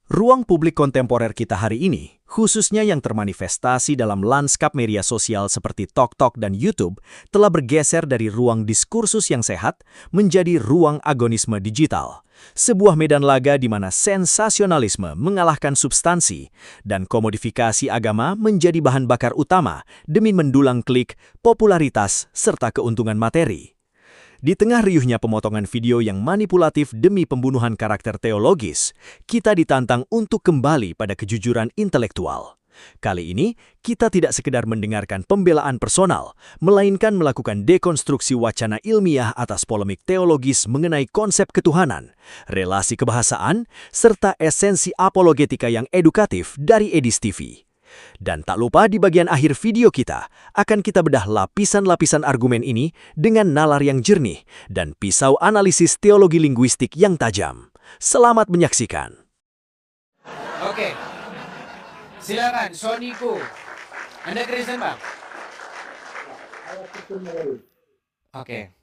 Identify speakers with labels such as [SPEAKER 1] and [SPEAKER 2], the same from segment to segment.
[SPEAKER 1] Ruang publik kontemporer kita hari ini, khususnya yang termanifestasi dalam lanskap media sosial seperti TikTok dan YouTube, telah bergeser dari ruang diskursus yang sehat menjadi ruang agonisme digital. Sebuah medan laga di mana sensasionalisme mengalahkan substansi dan komodifikasi agama menjadi bahan bakar utama demi mendulang klik, popularitas, serta keuntungan materi. Di tengah riuhnya pemotongan video yang manipulatif demi pembunuhan karakter teologis, kita ditantang untuk kembali pada kejujuran intelektual. Kali ini, kita tidak sekedar mendengarkan pembelaan personal, melainkan melakukan dekonstruksi wacana ilmiah atas polemik teologis mengenai konsep ketuhanan, relasi kebahasaan, serta esensi apologetika yang edukatif dari Edis TV. Dan tak lupa di bagian akhir video kita, akan kita bedah lapisan-lapisan argumen ini dengan nalar yang jernih dan pisau analisis teologi linguistik yang tajam. Selamat menyaksikan.
[SPEAKER 2] Oke, silakan Soniku. Anda Kristen, Bang? Oke.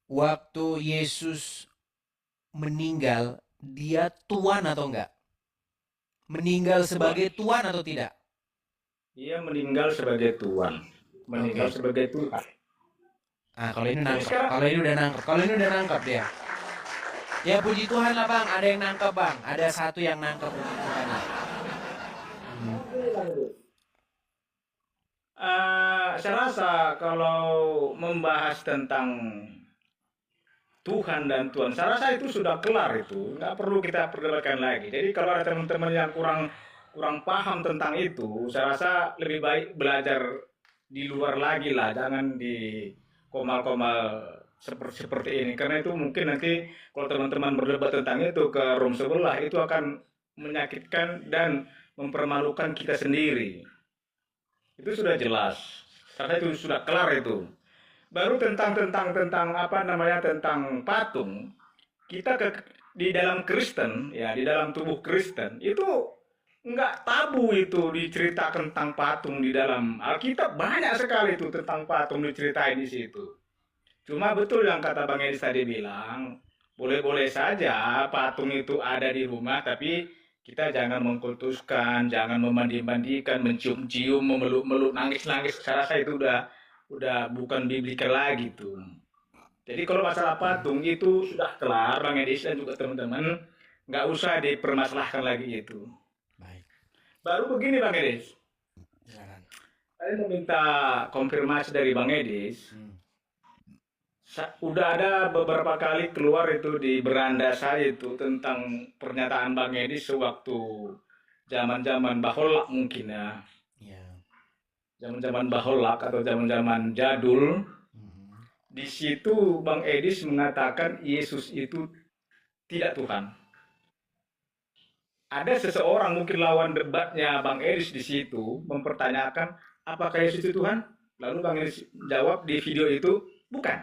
[SPEAKER 2] Waktu Yesus meninggal, dia Tuhan atau enggak? Meninggal sebagai Tuhan atau tidak?
[SPEAKER 3] Dia meninggal sebagai Tuhan, meninggal sebagai Tuhan.
[SPEAKER 2] Ah, kalau ini nangkep, kalau ini udah nangkep dia. Ya puji Tuhan lah Bang, ada yang nangkep Bang, ada satu yang nangkep puji Tuhan.
[SPEAKER 3] Saya rasa kalau membahas tentang Tuhan dan Tuhan, saya rasa itu sudah kelar itu, nggak perlu kita perdebatkan lagi. Jadi kalau ada teman-teman yang kurang paham tentang itu, saya rasa lebih baik belajar di luar lagi lah, jangan di komal-komal seperti ini. Karena itu mungkin nanti kalau teman-teman berdebat tentang itu ke room sebelah, itu akan menyakitkan dan mempermalukan kita sendiri. Itu sudah jelas, karena itu sudah kelar itu. Baru tentang apa namanya, tentang patung, kita di dalam Kristen, ya di dalam tubuh Kristen itu nggak tabu itu diceritakan tentang patung. Di dalam Alkitab banyak sekali itu tentang patung diceritain di situ. Cuma betul yang kata Bang Edis tadi bilang, boleh-boleh saja patung itu ada di rumah, tapi kita jangan mengkultuskan, jangan membanding-bandingkan, mencium-cium, memeluk-meluk, nangis-nangis. Saya rasa itu udah bukan biblikal lagi tuh. Jadi kalau masalah patung itu sudah kelar, Bang Edis dan juga teman-teman, nggak usah dipermasalahkan lagi itu. Baru begini Bang Edis, saya meminta konfirmasi dari Bang Edis. Udah ada beberapa kali keluar itu di beranda saya itu tentang pernyataan Bang Edis sewaktu zaman-zaman Baholak mungkin ya. Zaman-zaman Baholak atau zaman-zaman jadul. Di situ Bang Edis mengatakan Yesus itu tidak Tuhan. Ada seseorang mungkin lawan debatnya Bang Edis di situ mempertanyakan apakah Yesus itu Tuhan? Lalu Bang Edis jawab di video itu bukan.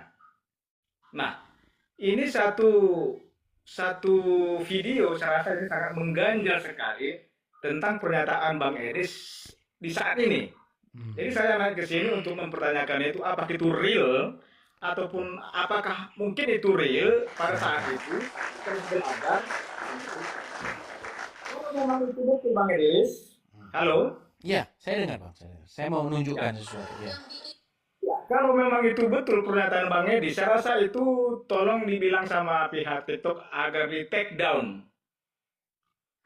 [SPEAKER 3] Nah, ini satu video saya rasa ini sangat mengganjal sekali tentang pernyataan Bang Edis di saat ini. Jadi saya naik ke sini untuk mempertanyakan itu apakah itu real ataupun apakah mungkin itu real pada saat itu terus belajar. Memang itu betul Bang Edis. Halo?
[SPEAKER 2] Iya, saya dengar Bang. Saya mau menunjukkan sesuatu ya.
[SPEAKER 3] Ya, kalau memang itu betul pernyataan Bang Edis, saya rasa itu tolong dibilang sama pihak TikTok agar di take down.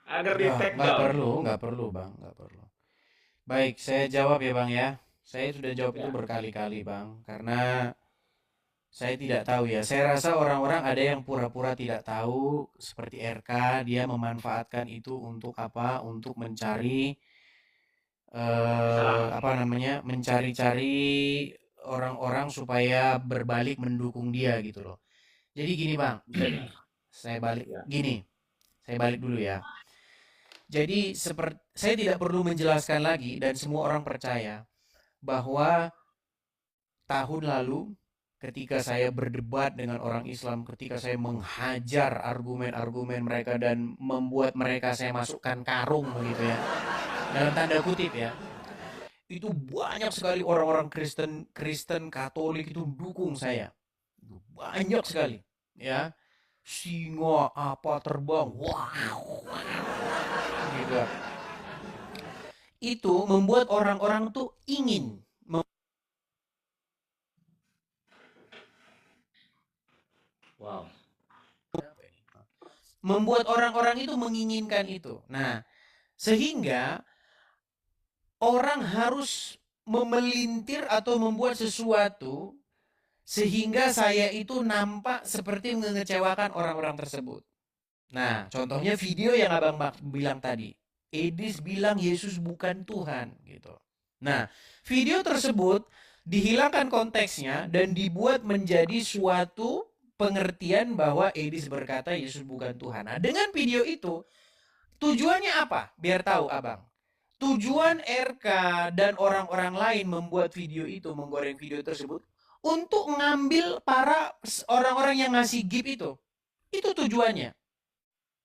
[SPEAKER 3] Agar di take down.
[SPEAKER 2] Nggak perlu Bang, nggak perlu. Baik, saya jawab ya Bang ya. Saya sudah jawab itu berkali-kali Bang, karena saya tidak tahu ya. Saya rasa orang-orang ada yang pura-pura tidak tahu, seperti RK, dia memanfaatkan itu untuk apa? Untuk mencari mencari-cari orang-orang supaya berbalik mendukung dia gitu loh. Jadi gini Bang, saya balik dulu ya. Jadi saya tidak perlu menjelaskan lagi dan semua orang percaya bahwa tahun lalu ketika saya berdebat dengan orang Islam, ketika saya menghajar argumen-argumen mereka dan membuat mereka saya masukkan karung begitu ya, dalam tanda kutip ya, itu banyak sekali orang-orang Kristen Katolik itu dukung saya, banyak sekali ya. singa apa terbang, wow, gitu. Itu membuat orang-orang tuh ingin
[SPEAKER 3] Wow.
[SPEAKER 2] membuat orang-orang itu menginginkan itu. Nah, sehingga orang harus memelintir atau membuat sesuatu sehingga saya itu nampak seperti mengecewakan orang-orang tersebut. Nah, contohnya video yang Abang bilang tadi. Edis bilang Yesus bukan Tuhan gitu. Nah, video tersebut dihilangkan konteksnya dan dibuat menjadi suatu pengertian bahwa Edis berkata Yesus bukan Tuhan. Nah, dengan video itu tujuannya apa? Biar tahu Abang. Tujuan RK dan orang-orang lain membuat video itu, menggoreng video tersebut untuk ngambil para orang-orang yang ngasih gift itu. Itu tujuannya.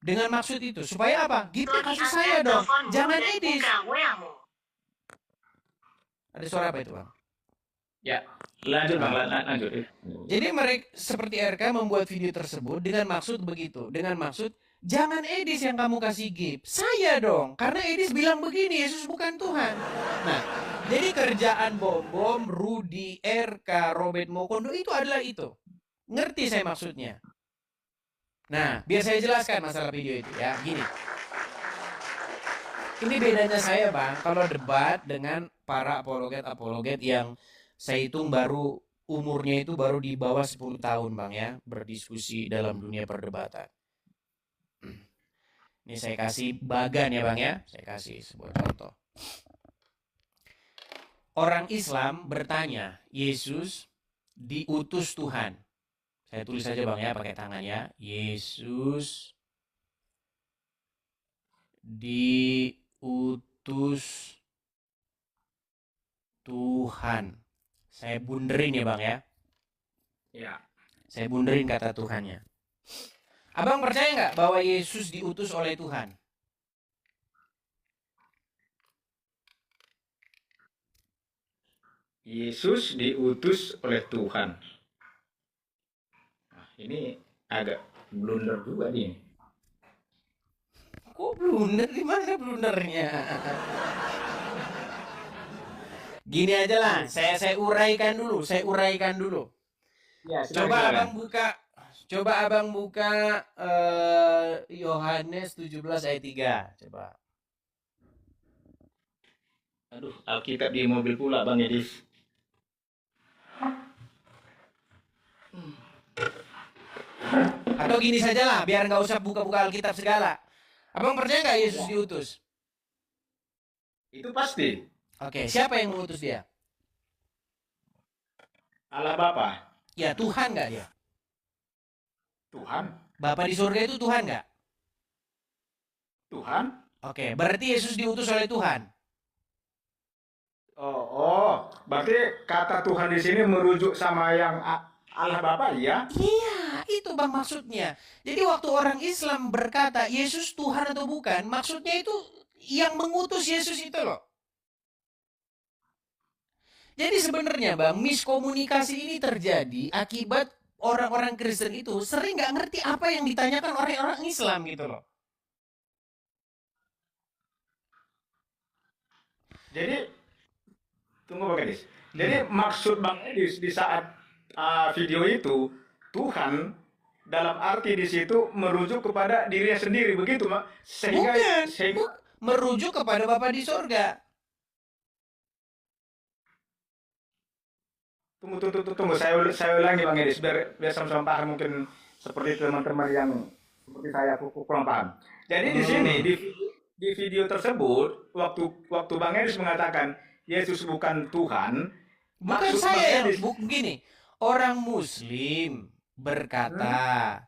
[SPEAKER 2] Dengan maksud itu, supaya apa? Giftnya kasih saya dong, jangan Edis. Ada suara apa itu, Bang?
[SPEAKER 3] Ya, lanjut Bang, lanjut.
[SPEAKER 2] Jadi mereka seperti RK membuat video tersebut dengan maksud begitu. Dengan maksud, jangan Edis yang kamu kasih gift, saya dong. Karena Edis bilang begini, Yesus bukan Tuhan. Nah, jadi kerjaan Bom, Rudy, RK, Robert Mokondo itu adalah itu. Ngerti saya maksudnya? Nah, biar saya jelaskan masalah video itu ya. Gini. Ini bedanya saya, Bang, kalau debat dengan para apologet-apologet yang saya hitung baru umurnya itu baru di bawah 10 tahun, Bang ya, berdiskusi dalam dunia perdebatan. Ini saya kasih bagan ya, Bang ya. Saya kasih sebuah contoh. Orang Islam bertanya, Yesus diutus Tuhan. Saya tulis saja Bang ya, pakai tangan ya. Yesus diutus Tuhan. Saya bunderin ya Bang ya.
[SPEAKER 3] Ya.
[SPEAKER 2] Saya bunderin kata Tuhannya. Abang percaya nggak bahwa Yesus diutus oleh Tuhan?
[SPEAKER 3] Yesus diutus oleh Tuhan. Nah, ini agak blunder juga nih.
[SPEAKER 2] Kok blunder? Di mana blundernya? Gini aja lah, saya uraikan dulu,
[SPEAKER 3] Ya,
[SPEAKER 2] Coba abang buka Yohanes 17 ayat 3, coba.
[SPEAKER 3] Aduh, Alkitab di mobil pula Bang Edis.
[SPEAKER 2] Atau gini saja lah, biar nggak usah buka-buka Alkitab segala. Abang percaya nggak Yesus diutus?
[SPEAKER 3] Itu pasti.
[SPEAKER 2] Oke, siapa yang mengutus dia?
[SPEAKER 3] Allah Bapa.
[SPEAKER 2] Ya, Tuhan nggak dia?
[SPEAKER 3] Tuhan.
[SPEAKER 2] Bapa di surga itu Tuhan nggak?
[SPEAKER 3] Tuhan.
[SPEAKER 2] Oke, berarti Yesus diutus oleh Tuhan.
[SPEAKER 3] Berarti kata Tuhan di sini merujuk sama yang Allah Bapa, ya?
[SPEAKER 2] Iya, itu Bang maksudnya. Jadi waktu orang Islam berkata Yesus Tuhan atau bukan, maksudnya itu yang mengutus Yesus itu loh. Jadi sebenarnya Bang, miskomunikasi ini terjadi akibat orang-orang Kristen itu sering nggak ngerti apa yang ditanyakan orang-orang Islam gitu loh.
[SPEAKER 3] Jadi, tunggu Bang Edis. Jadi maksud Bang Edis di saat video itu, Tuhan dalam arti di situ merujuk kepada dirinya sendiri, begitu Mak?
[SPEAKER 2] Bukan, merujuk kepada Bapa di surga.
[SPEAKER 3] Tunggu, saya ulangi Bang Edis biar sama-sama paham, mungkin seperti teman-teman yang seperti saya kurang paham. Jadi di sini di video tersebut waktu Bang Edis mengatakan Yesus bukan Tuhan,
[SPEAKER 2] bukan
[SPEAKER 3] maksud
[SPEAKER 2] saya,
[SPEAKER 3] Bang Edis,
[SPEAKER 2] begini. Orang Muslim berkata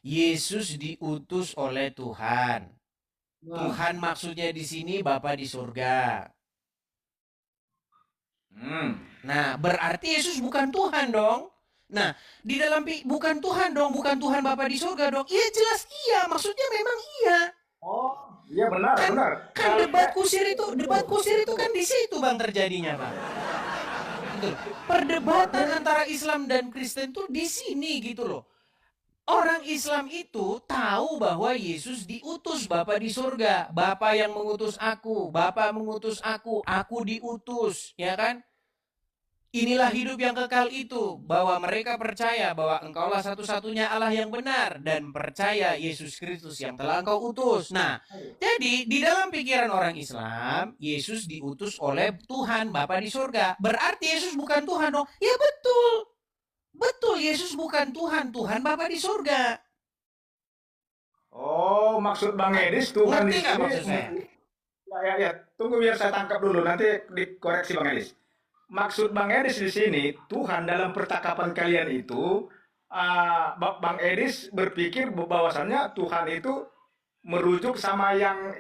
[SPEAKER 2] Yesus diutus oleh Tuhan. Tuhan maksudnya di sini Bapa di surga. Nah, berarti Yesus bukan Tuhan dong. Nah, di dalam bukan Tuhan dong, bukan Tuhan Bapa di surga dong. Iya jelas iya, maksudnya memang iya.
[SPEAKER 3] Oh, iya benar, benar.
[SPEAKER 2] Kan debat kusir itu kan di situ Bang terjadinya, Bang. Gitu. Perdebatan antara Islam dan Kristen tuh di sini gitu loh. Orang Islam itu tahu bahwa Yesus diutus Bapa di surga. Bapa yang mengutus aku, Bapa mengutus aku diutus, ya kan? Inilah hidup yang kekal itu, bahwa mereka percaya bahwa engkaulah satu-satunya Allah yang benar dan percaya Yesus Kristus yang telah engkau utus. Nah, jadi di dalam pikiran orang Islam, Yesus diutus oleh Tuhan Bapa di surga. Berarti Yesus bukan Tuhan dong? Ya betul. Betul, Yesus bukan Tuhan, Tuhan Bapa di surga.
[SPEAKER 3] Oh, maksud Bang Edis Tuhan di
[SPEAKER 2] Ngerti nggak
[SPEAKER 3] sini.
[SPEAKER 2] maksud saya?
[SPEAKER 3] Ya, tunggu biar saya tangkap dulu, nanti dikoreksi Bang Edis. Maksud Bang Edis di sini, Tuhan dalam percakapan kalian itu, Bang Edis berpikir bahwasannya Tuhan itu merujuk sama yang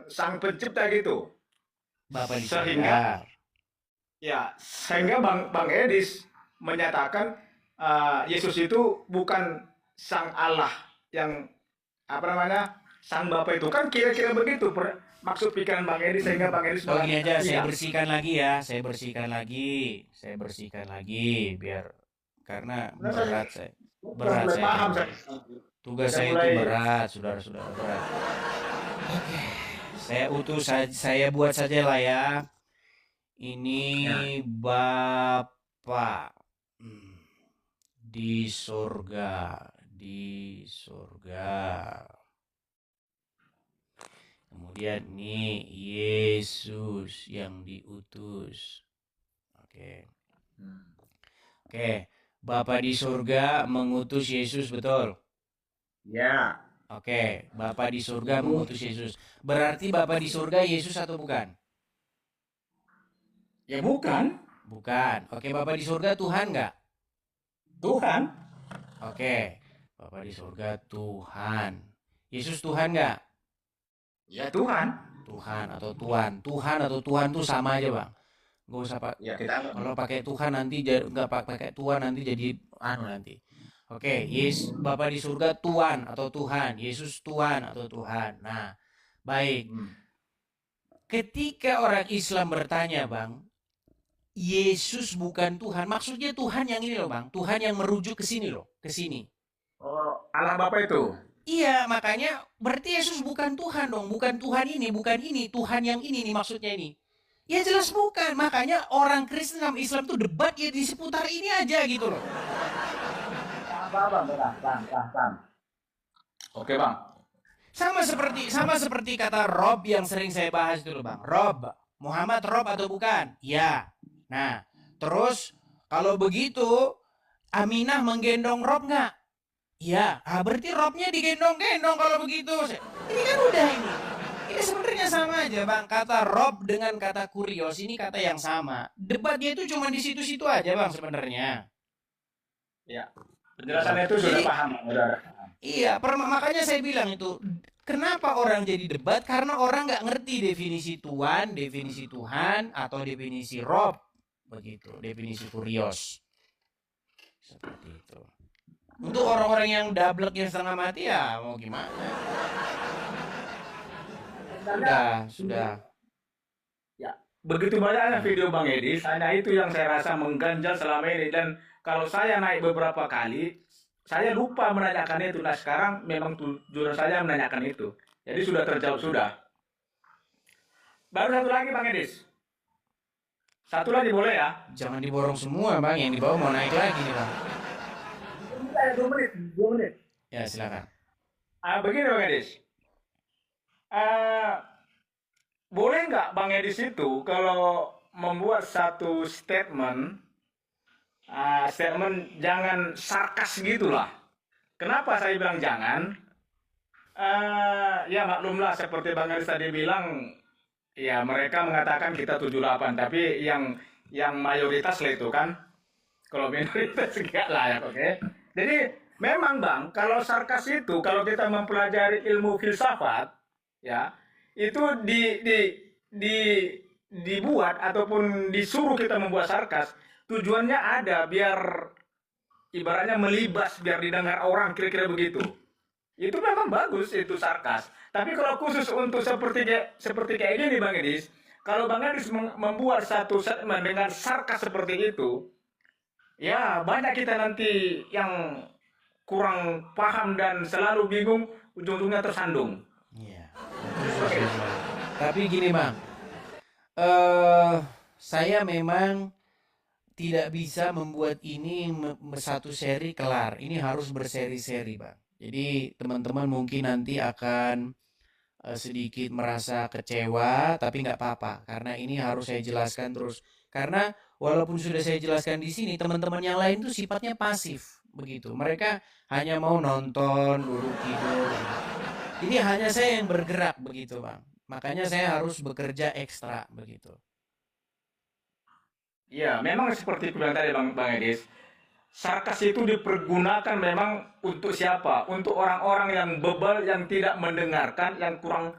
[SPEAKER 3] sang pencipta gitu.
[SPEAKER 2] Bapa di
[SPEAKER 3] Sehingga
[SPEAKER 2] surga.
[SPEAKER 3] sehingga Bang Edis menyatakan Yesus itu bukan sang Allah yang apa namanya sang Bapa itu, kan kira-kira begitu maksud pikiran Bang Edis, sehingga Bang Edis
[SPEAKER 2] Oh, gini aja, saya
[SPEAKER 3] iya.
[SPEAKER 2] bersihkan lagi ya, saya bersihkan lagi, biar karena berat saya, berat
[SPEAKER 3] Mulai
[SPEAKER 2] saya,
[SPEAKER 3] paham saya.
[SPEAKER 2] tugas
[SPEAKER 3] Saya
[SPEAKER 2] saya itu
[SPEAKER 3] mulai
[SPEAKER 2] berat, saudara-saudara, berat. Oke, saya buat saja lah ya. Ini Bapa di surga, Kemudian nih Yesus yang diutus. Oke. Oke, Bapa di surga mengutus Yesus, betul?
[SPEAKER 3] ya.
[SPEAKER 2] Oke, Bapa di surga mengutus Yesus. Berarti Bapa di surga Yesus atau bukan?
[SPEAKER 3] Ya bukan
[SPEAKER 2] Bukan. Oke, Bapa di surga Tuhan nggak?
[SPEAKER 3] Tuhan.
[SPEAKER 2] Oke, Bapa di surga Tuhan. Yesus Tuhan nggak?
[SPEAKER 3] Ya Tuhan.
[SPEAKER 2] Tuhan atau Tuhan. Tuhan atau Tuhan tuh sama aja, Bang. Gak usah pak.
[SPEAKER 3] Ya kita
[SPEAKER 2] Kalau pakai Tuhan nanti nggak pakai Tuhan nanti jadi nanti. Oke, Yesus Bapa di surga Tuhan atau Tuhan, Yesus Tuhan atau Tuhan. Nah, baik. Ketika orang Islam bertanya, Bang, Yesus bukan Tuhan, maksudnya Tuhan yang ini loh, Bang. Tuhan yang merujuk ke sini loh, ke sini.
[SPEAKER 3] Oh, Allah Bapa itu.
[SPEAKER 2] Iya, makanya berarti Yesus bukan Tuhan dong, bukan Tuhan ini, bukan ini, Tuhan yang ini nih maksudnya ini. Ya jelas bukan, makanya orang Kristen sama Islam tuh debat ya di seputar ini aja gitu loh.
[SPEAKER 3] Bang. Oke, Bang.
[SPEAKER 2] Sama seperti kata Rob yang sering saya bahas dulu, Bang. Rob, Muhammad Rob atau bukan? Ya. Nah, terus kalau begitu Aminah menggendong Rob nggak? Ya, berarti Robnya digendong-gendong kalau begitu. Ini kan udah ini. Ini sebenarnya sama aja, Bang. Kata Rob dengan kata kurios ini kata yang sama. Debatnya itu cuma di situ-situ aja, Bang, sebenarnya.
[SPEAKER 3] Ya. Penjelasannya itu sudah paham, saudara.
[SPEAKER 2] Iya, makanya saya bilang itu, kenapa orang jadi debat? Karena orang nggak ngerti definisi Tuhan, definisi Tuhan, atau definisi Rob. Begitu, definisi kurios. Seperti itu. Untuk orang-orang yang dablek yang setengah mati ya mau gimana? Sudah.
[SPEAKER 3] Ya, begitu banyaknya video Bang Edis, hanya itu yang saya rasa mengganjal selama ini. Dan kalau saya naik beberapa kali, saya lupa menanyakan itu. Nah sekarang memang tujuan saya menanyakan itu. Jadi sudah terjawab sudah. Baru satu lagi Bang Edis. Satu lagi boleh ya?
[SPEAKER 2] Jangan diborong semua, Bang. Yang di bawah mau naik lagi nih, Bang.
[SPEAKER 3] 2 menit.
[SPEAKER 2] Ya, silakan.
[SPEAKER 3] Begini Bang Edis. Boleh nggak Bang Edis itu kalau membuat satu statement jangan sarkas gitulah. Kenapa saya bilang jangan? Ya maklumlah seperti Bang Edis tadi bilang, ya mereka mengatakan kita 78, tapi yang mayoritas lah itu kan. Kalau minoritas enggak lah ya, oke. Jadi memang Bang, kalau sarkas itu kalau kita mempelajari ilmu filsafat, ya itu dibuat ataupun disuruh kita membuat sarkas, tujuannya ada biar ibaratnya melibas, biar didengar orang, kira-kira begitu. Itu memang bagus itu sarkas. Tapi kalau khusus untuk seperti kayak gini Bang Edis, kalau Bang Edis membuat satu statement dengan sarkas seperti itu, ya banyak kita nanti yang kurang paham dan selalu bingung, ujung-ujungnya tersandung.
[SPEAKER 2] Iya. Tapi gini bang, eh saya memang tidak bisa membuat ini satu seri kelar. Ini harus berseri-seri bang. Jadi teman-teman mungkin nanti akan sedikit merasa kecewa, tapi nggak apa-apa karena ini harus saya jelaskan terus. Karena walaupun sudah saya jelaskan di sini, teman-teman yang lain tuh sifatnya pasif begitu. Mereka hanya mau nonton, duduk tidur. Jadi hanya saya yang bergerak begitu, Bang. Makanya saya harus bekerja ekstra begitu.
[SPEAKER 3] Ya, memang seperti bilang tadi Bang Edis, sarkas itu dipergunakan memang untuk siapa? Untuk orang-orang yang bebal, yang tidak mendengarkan, yang kurang,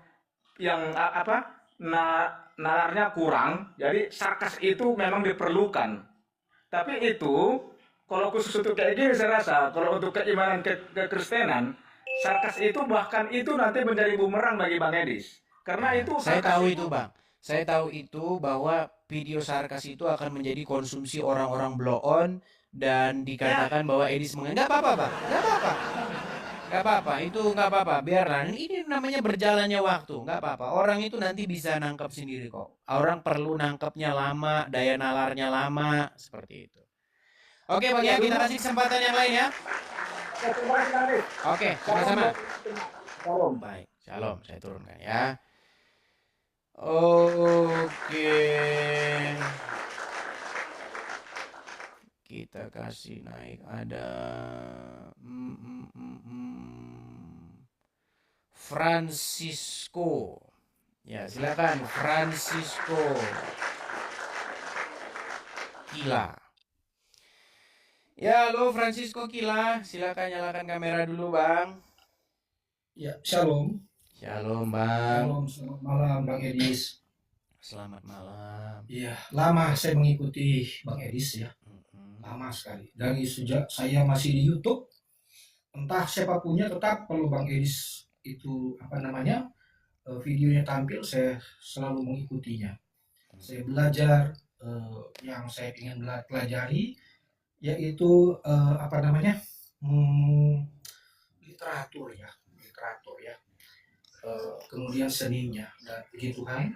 [SPEAKER 3] yang nalarnya kurang. Jadi sarkas itu memang diperlukan. Tapi itu, kalau khusus untuk kayak gini saya rasa, kalau untuk keimanan kekristenan, sarkas itu bahkan itu nanti menjadi bumerang bagi Bang Edis. Karena
[SPEAKER 2] Ya,
[SPEAKER 3] itu
[SPEAKER 2] saya
[SPEAKER 3] sarkas
[SPEAKER 2] tahu
[SPEAKER 3] itu,
[SPEAKER 2] itu, Bang. Saya tahu itu bahwa video sarkas itu akan menjadi konsumsi orang-orang blow on dan
[SPEAKER 3] ya,
[SPEAKER 2] dikatakan bahwa Edis nggak apa-apa, Bang. Nggak apa-apa. Nggak apa-apa, itu nggak apa-apa. Biarlah. Ini namanya berjalannya waktu. Nggak apa-apa. Orang itu nanti bisa nangkep sendiri kok. Orang perlu nangkepnya lama, daya nalarnya lama, seperti itu. Oke, Bang
[SPEAKER 3] ya
[SPEAKER 2] ya, kita
[SPEAKER 3] dulu.
[SPEAKER 2] kasih kesempatan yang lain ya.
[SPEAKER 3] Ya, terima kasih Bang Edis.
[SPEAKER 2] Oke,
[SPEAKER 3] Salam
[SPEAKER 2] sama-sama.
[SPEAKER 3] buat Salam.
[SPEAKER 2] Baik, shalom. Saya turunkan ya. Oke. Kita kasih naik ada mm, mm, mm, mm. Francisco. Ya, silakan Francisco Kila. Ya, halo Francisco Kila, silakan nyalakan kamera dulu, Bang.
[SPEAKER 4] Ya, shalom.
[SPEAKER 2] Shalom, Bang.
[SPEAKER 4] Shalom, selamat malam Bang Edis.
[SPEAKER 2] Selamat malam.
[SPEAKER 4] Ya, lama saya mengikuti Bang Edis ya. Lama sekali. Dari sejak saya masih di YouTube, entah siapa punya tetap kalau Bang Edis itu videonya tampil, saya selalu mengikutinya. Saya belajar yang saya ingin pelajari, yaitu literatur ya, kemudian seninya, dan puji Tuhan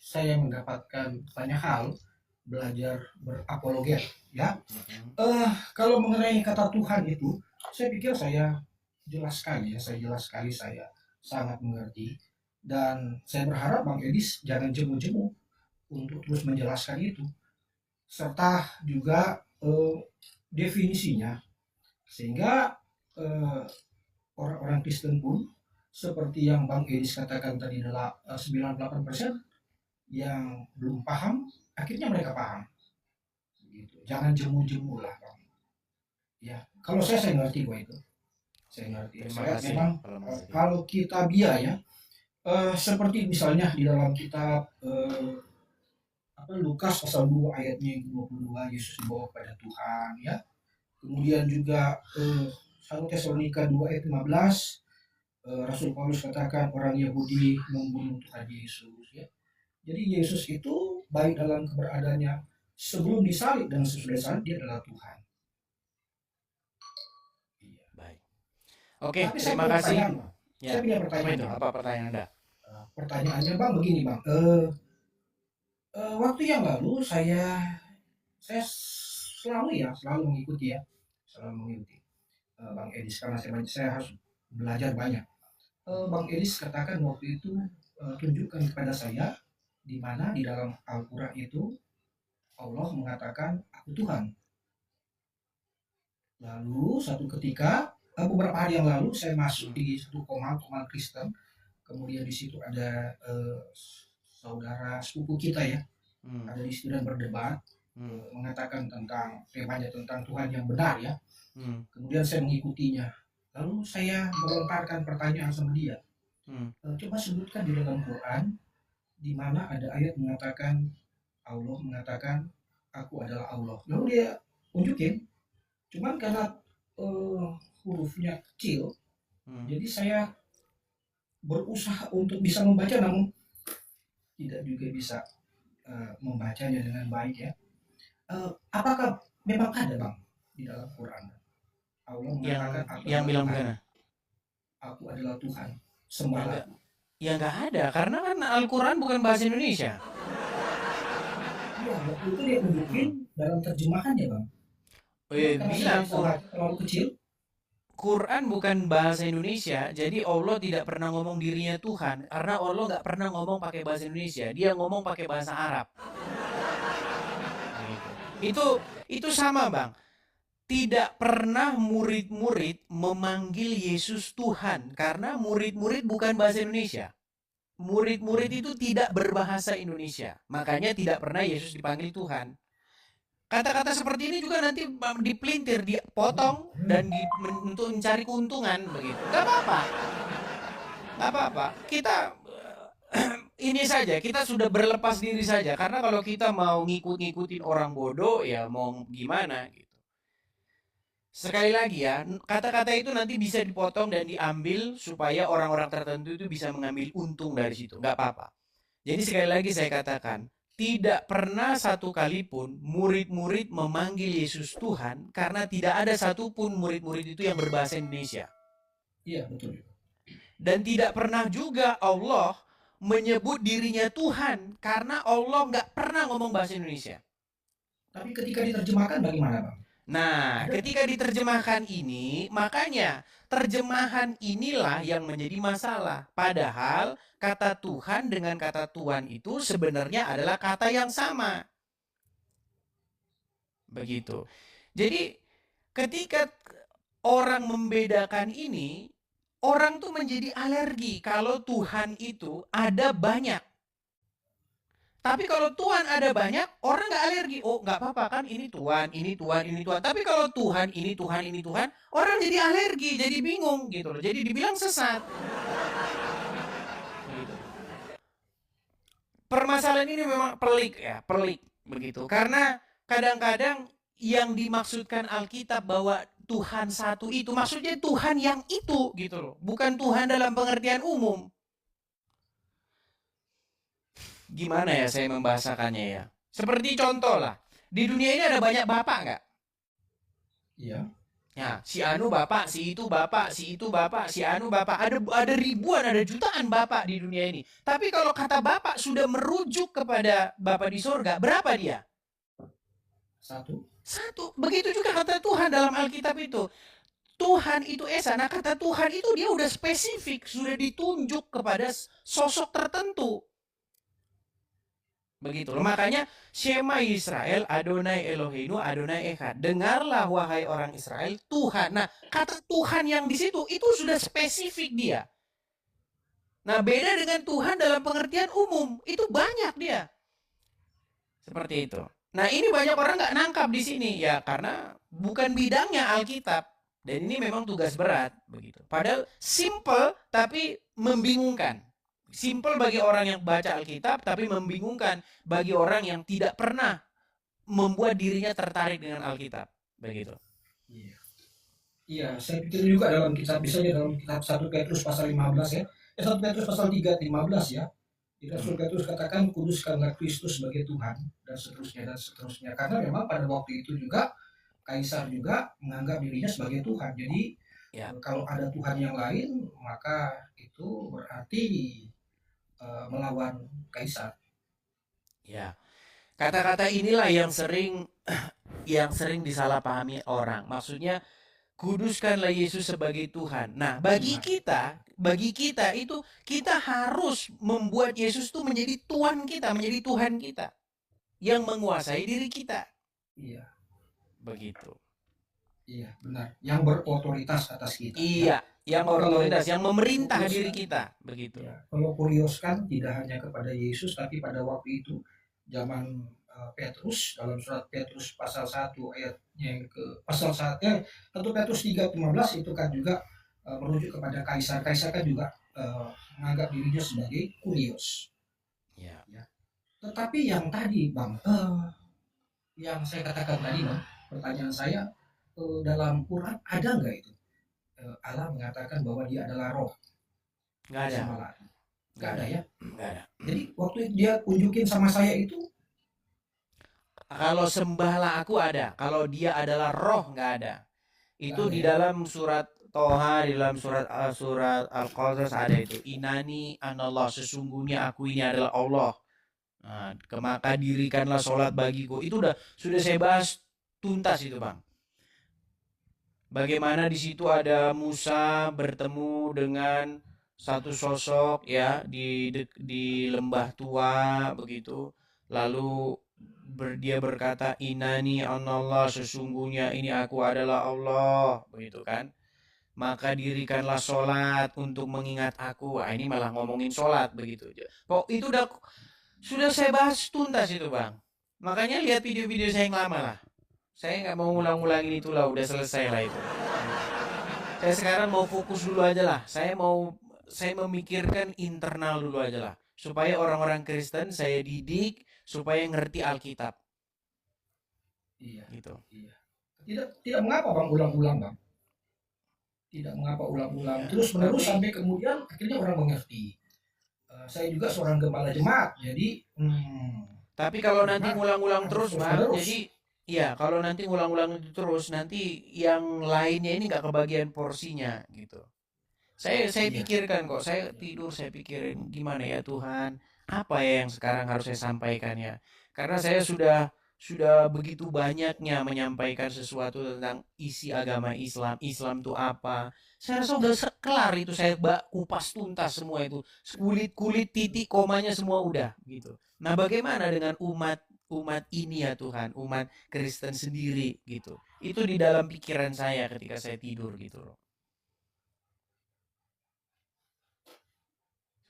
[SPEAKER 4] saya mendapatkan banyak hal belajar berapologet ya. Kalau mengenai kata Tuhan itu, saya pikir saya jelas sekali, saya sangat mengerti, dan saya berharap Bang Edis jangan jemu-jemu untuk terus menjelaskan itu, serta juga definisinya, sehingga orang-orang Kristen pun seperti yang Bang Edis katakan tadi adalah 98% yang belum paham, akhirnya mereka paham. Gitu. Jangan jemu-jemu lah, Bang. Ya, kalau saya ngerti kok itu. Saya ngerti.
[SPEAKER 2] Terima
[SPEAKER 4] Saya
[SPEAKER 2] kasih
[SPEAKER 4] memang
[SPEAKER 2] kalau mengerti.
[SPEAKER 4] kalau kita ya, seperti misalnya di dalam kitab Lukas pasal 2 ayatnya yang 22, Yesus dibawa kepada Tuhan ya. Kemudian juga 1 Tesalonika 2 ayat 15, Rasul Paulus katakan orang Yahudi membunuh Tuhan Yesus ya. Jadi Yesus itu baik dalam keberadaannya sebelum disalib dan sesudah salib, dia adalah Tuhan. Iya.
[SPEAKER 2] Baik. Oke,
[SPEAKER 4] Tapi
[SPEAKER 2] terima kasih.
[SPEAKER 4] Saya punya
[SPEAKER 2] Apa
[SPEAKER 4] pertanyaan.
[SPEAKER 2] itu? Apa pertanyaan Anda?
[SPEAKER 4] Pertanyaannya Bang begini Bang. Waktu yang lalu saya selalu mengikuti Bang Edis, karena saya harus belajar banyak. Bang Edis katakan waktu itu, tunjukkan kepada saya di mana di dalam Al-Quran itu Allah mengatakan aku Tuhan. Lalu satu ketika, beberapa hari yang lalu saya masuk di satu komal Kristen, kemudian di situ ada saudara sepupu kita ya, ada di situ dan berdebat, mengatakan tentang temanya tentang Tuhan yang benar ya. Kemudian saya mengikutinya. Lalu saya melontarkan pertanyaan sama dia. Coba sebutkan di dalam Quran di mana ada ayat mengatakan Allah mengatakan aku adalah Allah. Lalu dia tunjukin. Cuman karena hurufnya kecil, jadi saya berusaha untuk bisa membaca, namun tidak juga bisa membacanya dengan baik ya. Apakah memang ada Bang di dalam Quran Allah
[SPEAKER 2] Yang
[SPEAKER 4] mengatakan aku
[SPEAKER 2] yang
[SPEAKER 4] adalah
[SPEAKER 2] bilang
[SPEAKER 4] Tuhan,
[SPEAKER 2] bagaimana?
[SPEAKER 4] aku adalah Tuhan,
[SPEAKER 2] Ya
[SPEAKER 4] sembahlah
[SPEAKER 2] enggak,
[SPEAKER 4] aku.
[SPEAKER 2] ya enggak ada, karena kan Al-Quran bukan bahasa Indonesia.
[SPEAKER 4] Iya, waktu itu dia tunjukin
[SPEAKER 2] Hmm.
[SPEAKER 4] dalam terjemahannya bang. Cuman karena
[SPEAKER 2] Bilang
[SPEAKER 4] sebaik salahnya terlalu kecil,
[SPEAKER 2] Quran bukan bahasa Indonesia, jadi Allah tidak pernah ngomong dirinya Tuhan, karena Allah nggak pernah ngomong pakai bahasa Indonesia, dia ngomong pakai bahasa Arab. Gitu. Itu sama bang. Tidak pernah murid-murid memanggil Yesus Tuhan, karena murid-murid bukan bahasa Indonesia. Murid-murid itu tidak berbahasa Indonesia, makanya tidak pernah Yesus dipanggil Tuhan. Kata-kata seperti ini juga nanti dipelintir, dipotong, dan untuk mencari keuntungan begitu. Gak apa-apa, gak apa-apa. Kita ini saja, kita sudah berlepas diri saja. Karena kalau kita mau ngikut-ngikutin orang bodoh, ya mau gimana gitu. Sekali lagi ya, kata-kata itu nanti bisa dipotong dan diambil supaya orang-orang tertentu itu bisa mengambil untung dari situ. Gak apa-apa. Jadi sekali lagi saya katakan, tidak pernah satu kali pun murid-murid memanggil Yesus Tuhan, karena tidak ada satupun murid-murid itu yang berbahasa Indonesia.
[SPEAKER 4] iya betul.
[SPEAKER 2] Dan tidak pernah juga Allah menyebut dirinya Tuhan, karena Allah nggak pernah ngomong bahasa Indonesia.
[SPEAKER 4] Tapi ketika diterjemahkan bagaimana bang?
[SPEAKER 2] Nah, ketika diterjemahkan ini, makanya terjemahan inilah yang menjadi masalah. Padahal kata Tuhan dengan kata Tuhan itu sebenarnya adalah kata yang sama. Begitu. Jadi ketika orang membedakan ini, orang tuh menjadi alergi kalau Tuhan itu ada banyak. Tapi kalau Tuhan ada banyak, orang nggak alergi. Oh, nggak apa-apa kan, ini Tuhan, ini Tuhan, ini Tuhan. Tapi kalau Tuhan, ini Tuhan, ini Tuhan, orang jadi alergi, jadi bingung gitu loh. Jadi dibilang sesat. Begitu. Permasalahan ini memang pelik ya, pelik begitu. Karena kadang-kadang yang dimaksudkan Alkitab bahwa Tuhan satu itu, maksudnya Tuhan yang itu gitu loh. Bukan Tuhan dalam pengertian umum. Gimana ya saya membahasakannya ya? Seperti contoh lah, di dunia ini ada banyak bapak nggak?
[SPEAKER 4] Iya.
[SPEAKER 2] Ya, si anu bapak, si itu bapak, si itu bapak, si anu bapak. Ada ribuan, ada jutaan bapak di dunia ini. Tapi kalau kata bapak sudah merujuk kepada bapak di sorga, berapa dia?
[SPEAKER 4] Satu.
[SPEAKER 2] Satu. Begitu juga kata Tuhan dalam Alkitab itu. Tuhan itu Esa. Nah, kata Tuhan itu dia udah spesifik, sudah ditunjuk kepada sosok tertentu. Begitu loh. Makanya Shema Israel, Adonai Eloheinu, Adonai Echad. Dengarlah wahai orang Israel, Tuhan. Nah, kata Tuhan yang di situ itu sudah spesifik dia. Nah, beda dengan Tuhan dalam pengertian umum. Itu banyak dia. Seperti itu. Nah, ini banyak orang nggak nangkap di sini ya, karena bukan bidangnya Alkitab. Dan ini memang tugas berat begitu. Padahal simple tapi membingungkan. Simple bagi orang yang baca Alkitab, tapi membingungkan bagi orang yang tidak pernah membuat dirinya tertarik dengan Alkitab. Begitu.
[SPEAKER 4] Iya. Iya, saya pikir juga dalam kitab, misalnya dalam kitab 1 Petrus pasal 15 ya. 1 Petrus pasal 3 15 ya. Di Rasul Petrus katakan kuduskanlah Kristus sebagai Tuhan dan seterusnya dan seterusnya. Karena memang pada waktu itu juga Kaisar juga menganggap dirinya sebagai Tuhan. Jadi
[SPEAKER 2] Ya.
[SPEAKER 4] kalau ada Tuhan yang lain, maka itu berarti melawan Kaisar.
[SPEAKER 2] Ya. Kata-kata inilah yang sering disalahpahami orang. Maksudnya kuduskanlah Yesus sebagai Tuhan. Nah, bagi kita itu kita harus membuat Yesus itu menjadi Tuhan kita, menjadi Tuhan kita yang menguasai diri kita.
[SPEAKER 4] Iya.
[SPEAKER 2] Begitu.
[SPEAKER 4] Iya, benar. Yang berotoritas atas kita.
[SPEAKER 2] Iya, yang otoritas, yang memerintah diri kita, begitu.
[SPEAKER 4] Ya, kalau kurios kan tidak hanya kepada Yesus, tapi pada waktu itu zaman Petrus dalam surat Petrus pasal 1 ayatnya yang ke pasal 1 Petrus 3:15 itu kan juga merujuk kepada Kaisar. Kaisar kan juga menganggap dirinya sebagai kurios.
[SPEAKER 2] Ya.
[SPEAKER 4] Ya. Tetapi yang tadi Bang, yang saya katakan tadi Bang, pertanyaan saya dalam Quran ada nggak itu Allah mengatakan bahwa dia adalah roh?
[SPEAKER 2] Nggak ada.
[SPEAKER 4] Nggak ada ya?
[SPEAKER 2] Nggak ada.
[SPEAKER 4] Jadi waktu dia tunjukin sama saya itu,
[SPEAKER 2] Kalau sembahlah aku ada, kalau dia adalah roh nggak ada. Itu di
[SPEAKER 4] ya.
[SPEAKER 2] dalam surat Toha, di dalam surat Al-Qasas ada itu. Inani anallah, sesungguhnya aku ini adalah Allah. Nah, maka dirikanlah sholat bagiku. Itu sudah saya bahas tuntas itu, Bang. Bagaimana di situ ada Musa bertemu dengan satu sosok ya di lembah tua begitu. Lalu dia berkata, inani anallah, sesungguhnya ini aku adalah Allah, begitu kan? Maka dirikanlah sholat untuk mengingat aku. Wah, ini malah ngomongin sholat begitu. Kok itu sudah saya bahas tuntas itu, Bang. Makanya lihat video-video saya yang lama lah. Saya nggak mau ngulang-ngulangin itu lah, udah selesai lah itu. Saya sekarang mau fokus dulu aja lah. Saya memikirkan internal dulu aja lah. Supaya orang-orang Kristen saya didik supaya ngerti Alkitab.
[SPEAKER 4] Iya.
[SPEAKER 2] Gitu.
[SPEAKER 4] Iya. Tidak mengapa Bang ulang-ulang, Bang. Tidak mengapa ulang-ulang. Terus menerus sampai kemudian akhirnya orang mengerti. Saya juga seorang gembala jemaat, jadi
[SPEAKER 2] tapi kalau nanti ngulang-ulang terus, Bang,
[SPEAKER 4] terus.
[SPEAKER 2] jadi iya, kalau nanti ngulang-ulang itu terus, nanti yang lainnya ini nggak kebagian porsinya gitu. Saya
[SPEAKER 4] Iya.
[SPEAKER 2] pikirkan kok, saya tidur saya pikirin gimana ya Tuhan, apa ya yang sekarang harus saya sampaikan ya. Karena saya sudah begitu banyaknya menyampaikan sesuatu tentang isi agama Islam, Islam itu apa. Saya rasa udah kelar itu, saya kupas tuntas semua itu. Kulit-kulit, titik, komanya semua udah gitu. Nah, bagaimana dengan umat ini ya Tuhan, umat Kristen sendiri gitu. Itu di dalam pikiran saya ketika saya tidur gitu loh.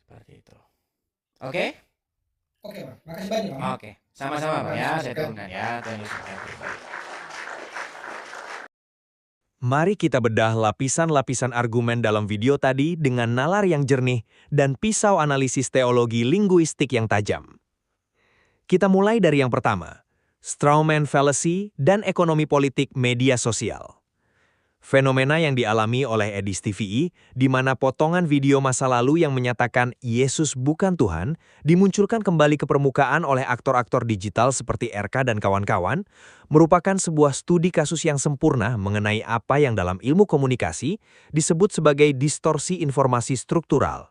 [SPEAKER 2] Seperti itu. Oke?
[SPEAKER 4] Oke, Bang. Makasih banyak, Bang.
[SPEAKER 2] Oke. Sama-sama, Bang ya. Saya turunkan ya. Tuhan Yesus memberkati.
[SPEAKER 1] Mari kita bedah lapisan-lapisan argumen dalam video tadi dengan nalar yang jernih dan pisau analisis teologi linguistik yang tajam. Kita mulai dari yang pertama, strawman fallacy dan ekonomi politik media sosial. Fenomena yang dialami oleh Edis TVI, di mana potongan video masa lalu yang menyatakan Yesus bukan Tuhan, dimunculkan kembali ke permukaan oleh aktor-aktor digital seperti RK dan kawan-kawan, merupakan sebuah studi kasus yang sempurna mengenai apa yang dalam ilmu komunikasi disebut sebagai distorsi informasi struktural.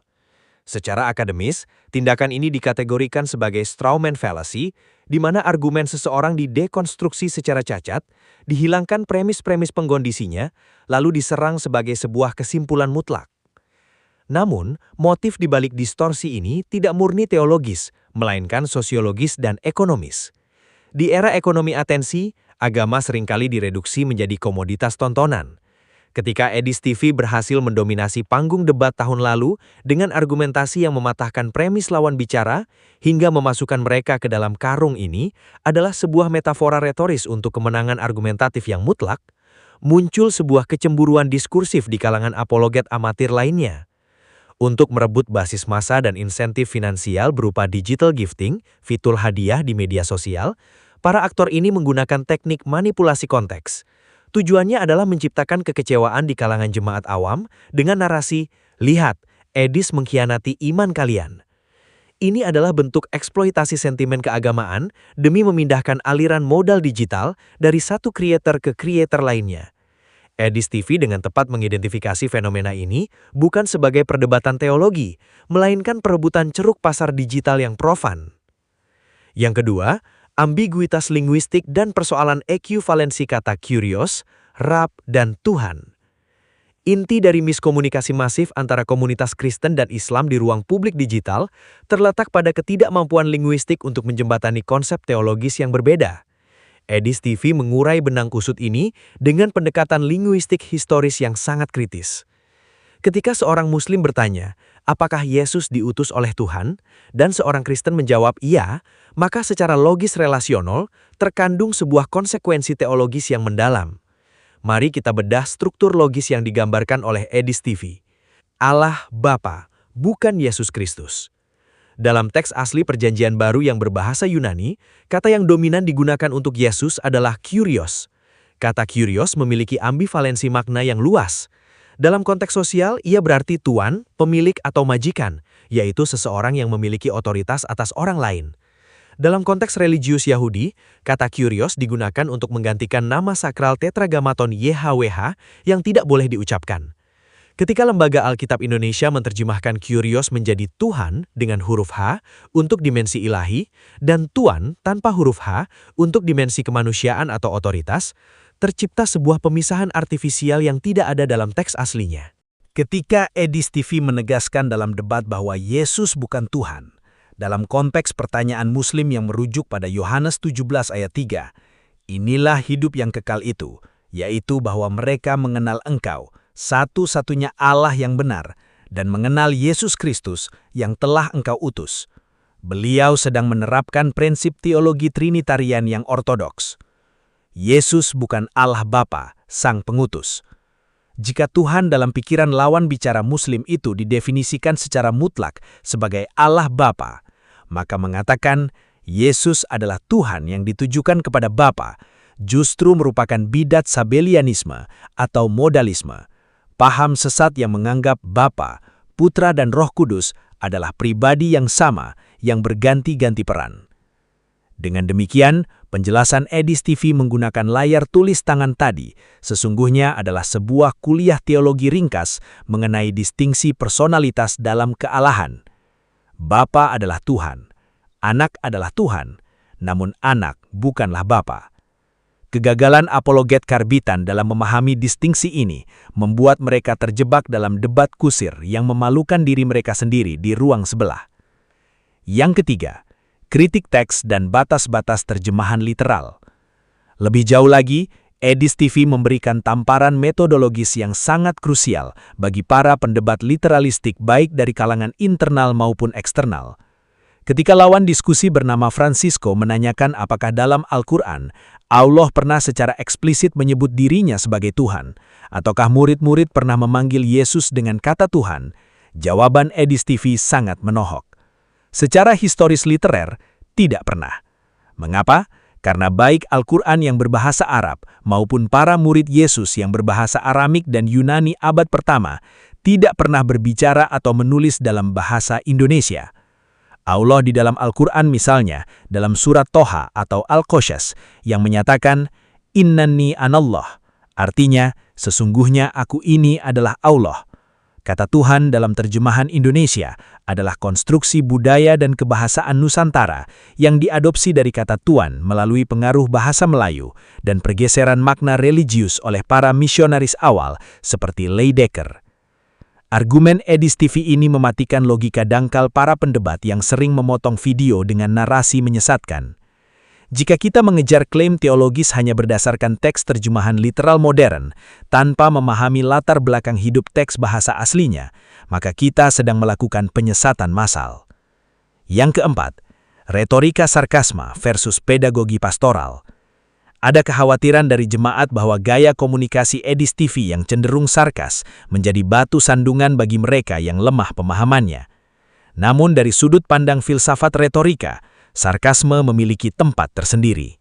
[SPEAKER 1] Secara akademis, tindakan ini dikategorikan sebagai strawman fallacy, di mana argumen seseorang didekonstruksi secara cacat, dihilangkan premis-premis penggondisinya, lalu diserang sebagai sebuah kesimpulan mutlak. Namun, motif di balik distorsi ini tidak murni teologis, melainkan sosiologis dan ekonomis. Di era ekonomi atensi, agama seringkali direduksi menjadi komoditas tontonan. Ketika Edis TV berhasil mendominasi panggung debat tahun lalu dengan argumentasi yang mematahkan premis lawan bicara hingga memasukkan mereka ke dalam karung ini adalah sebuah metafora retoris untuk kemenangan argumentatif yang mutlak, muncul sebuah kecemburuan diskursif di kalangan apologet amatir lainnya. Untuk merebut basis massa dan insentif finansial berupa digital gifting, fitur hadiah di media sosial, para aktor ini menggunakan teknik manipulasi konteks. Tujuannya adalah menciptakan kekecewaan di kalangan jemaat awam dengan narasi, "Lihat, Edis mengkhianati iman kalian." Ini adalah bentuk eksploitasi sentimen keagamaan demi memindahkan aliran modal digital dari satu creator ke creator lainnya. Edis TV dengan tepat mengidentifikasi fenomena ini bukan sebagai perdebatan teologi, melainkan perebutan ceruk pasar digital yang profan. Yang kedua, ambiguitas linguistik dan persoalan ekuivalensi kata kurios, Rab, dan Tuhan. Inti dari miskomunikasi masif antara komunitas Kristen dan Islam di ruang publik digital terletak pada ketidakmampuan linguistik untuk menjembatani konsep teologis yang berbeda. Edis TV mengurai benang kusut ini dengan pendekatan linguistik historis yang sangat kritis. Ketika seorang Muslim bertanya, apakah Yesus diutus oleh Tuhan? Dan seorang Kristen menjawab iya, maka secara logis relasional terkandung sebuah konsekuensi teologis yang mendalam. Mari kita bedah struktur logis yang digambarkan oleh Edis TV. Allah Bapa, bukan Yesus Kristus. Dalam teks asli Perjanjian Baru yang berbahasa Yunani, kata yang dominan digunakan untuk Yesus adalah kurios. Kata kurios memiliki ambivalensi makna yang luas. Dalam konteks sosial, ia berarti tuan, pemilik atau majikan, yaitu seseorang yang memiliki otoritas atas orang lain. Dalam konteks religius Yahudi, kata Kyrios digunakan untuk menggantikan nama sakral Tetragrammaton YHWH yang tidak boleh diucapkan. Ketika Lembaga Alkitab Indonesia menerjemahkan Kyrios menjadi Tuhan dengan huruf H untuk dimensi ilahi dan Tuan tanpa huruf H untuk dimensi kemanusiaan atau otoritas, tercipta sebuah pemisahan artifisial yang tidak ada dalam teks aslinya. Ketika Edis TV menegaskan dalam debat bahwa Yesus bukan Tuhan, dalam konteks pertanyaan Muslim yang merujuk pada Yohanes 17 ayat 3, inilah hidup yang kekal itu, yaitu bahwa mereka mengenal Engkau, satu-satunya Allah yang benar, dan mengenal Yesus Kristus yang telah Engkau utus. Beliau sedang menerapkan prinsip teologi Trinitarian yang ortodoks. Yesus bukan Allah Bapa, Sang Pengutus. Jika Tuhan dalam pikiran lawan bicara Muslim itu didefinisikan secara mutlak sebagai Allah Bapa, maka mengatakan Yesus adalah Tuhan yang ditujukan kepada Bapa, justru merupakan bidat Sabellianisme atau modalisme, paham sesat yang menganggap Bapa, Putra dan Roh Kudus adalah pribadi yang sama yang berganti-ganti peran. Dengan demikian, penjelasan Edis TV menggunakan layar tulis tangan tadi sesungguhnya adalah sebuah kuliah teologi ringkas mengenai distingsi personalitas dalam kealahan. Bapa adalah Tuhan, Anak adalah Tuhan, namun Anak bukanlah Bapa. Kegagalan apologet karbitan dalam memahami distingsi ini membuat mereka terjebak dalam debat kusir yang memalukan diri mereka sendiri di ruang sebelah. Yang ketiga, kritik teks dan batas-batas terjemahan literal. Lebih jauh lagi, Edis TV memberikan tamparan metodologis yang sangat krusial bagi para pendebat literalistik baik dari kalangan internal maupun eksternal. Ketika lawan diskusi bernama Francisco menanyakan apakah dalam Al-Quran, Allah pernah secara eksplisit menyebut dirinya sebagai Tuhan, ataukah murid-murid pernah memanggil Yesus dengan kata Tuhan, jawaban Edis TV sangat menohok. Secara historis literer, tidak pernah. Mengapa? Karena baik Al-Quran yang berbahasa Arab maupun para murid Yesus yang berbahasa Aramik dan Yunani abad pertama tidak pernah berbicara atau menulis dalam bahasa Indonesia. Allah di dalam Al-Quran misalnya dalam surat Toha atau Al-Qasas yang menyatakan Innani anallah, artinya sesungguhnya aku ini adalah Allah. Kata Tuhan dalam terjemahan Indonesia adalah konstruksi budaya dan kebahasaan Nusantara yang diadopsi dari kata Tuan melalui pengaruh bahasa Melayu dan pergeseran makna religius oleh para misionaris awal seperti Leidecker. Argumen Edis TV ini mematikan logika dangkal para pendebat yang sering memotong video dengan narasi menyesatkan. Jika kita mengejar klaim teologis hanya berdasarkan teks terjemahan literal modern, tanpa memahami latar belakang hidup teks bahasa aslinya, maka kita sedang melakukan penyesatan massal. Yang keempat, retorika sarkasma versus pedagogi pastoral. Ada kekhawatiran dari jemaat bahwa gaya komunikasi Edis TV yang cenderung sarkas menjadi batu sandungan bagi mereka yang lemah pemahamannya. Namun dari sudut pandang filsafat retorika, sarkasme memiliki tempat tersendiri.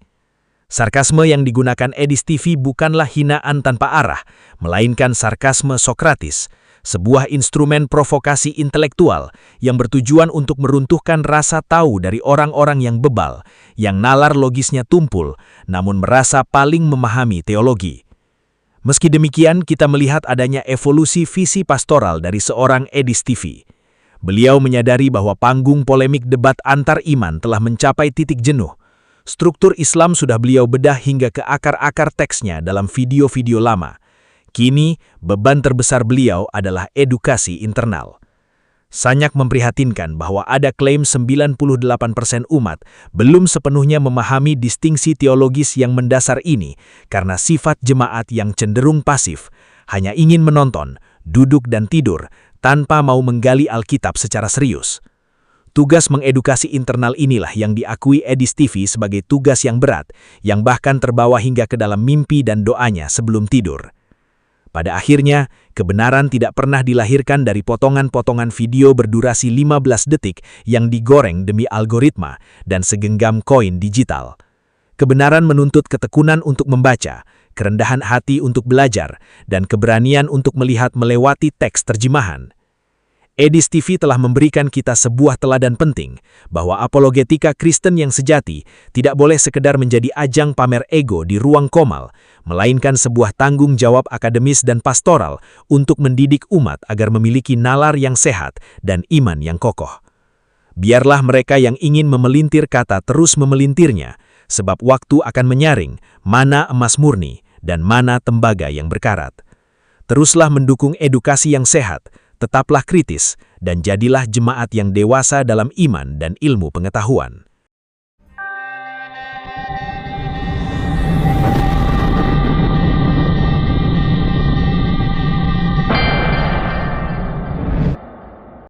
[SPEAKER 1] Sarkasme yang digunakan Edis TV bukanlah hinaan tanpa arah, melainkan sarkasme Sokratis, sebuah instrumen provokasi intelektual yang bertujuan untuk meruntuhkan rasa tahu dari orang-orang yang bebal, yang nalar logisnya tumpul, namun merasa paling memahami teologi. Meski demikian, kita melihat adanya evolusi visi pastoral dari seorang Edis TV. Beliau menyadari bahwa panggung polemik debat antar iman telah mencapai titik jenuh. Struktur Islam sudah beliau bedah hingga ke akar-akar teksnya dalam video-video lama. Kini, beban terbesar beliau adalah edukasi internal. Sangat memprihatinkan bahwa ada klaim 98% umat belum sepenuhnya memahami distingsi teologis yang mendasar ini karena sifat jemaat yang cenderung pasif, hanya ingin menonton, duduk dan tidur, tanpa mau menggali Alkitab secara serius. Tugas mengedukasi internal inilah yang diakui Edis TV sebagai tugas yang berat, yang bahkan terbawa hingga ke dalam mimpi dan doanya sebelum tidur. Pada akhirnya, kebenaran tidak pernah dilahirkan dari potongan-potongan video berdurasi 15 detik yang digoreng demi algoritma dan segenggam koin digital. Kebenaran menuntut ketekunan untuk membaca, kerendahan hati untuk belajar, dan keberanian untuk melihat melewati teks terjemahan. Edis TV telah memberikan kita sebuah teladan penting bahwa apologetika Kristen yang sejati tidak boleh sekedar menjadi ajang pamer ego di ruang komal, melainkan sebuah tanggung jawab akademis dan pastoral untuk mendidik umat agar memiliki nalar yang sehat dan iman yang kokoh. Biarlah mereka yang ingin memelintir kata terus memelintirnya, sebab waktu akan menyaring mana emas murni dan mana tembaga yang berkarat. Teruslah mendukung edukasi yang sehat, tetaplah kritis, dan jadilah jemaat yang dewasa dalam iman dan ilmu pengetahuan.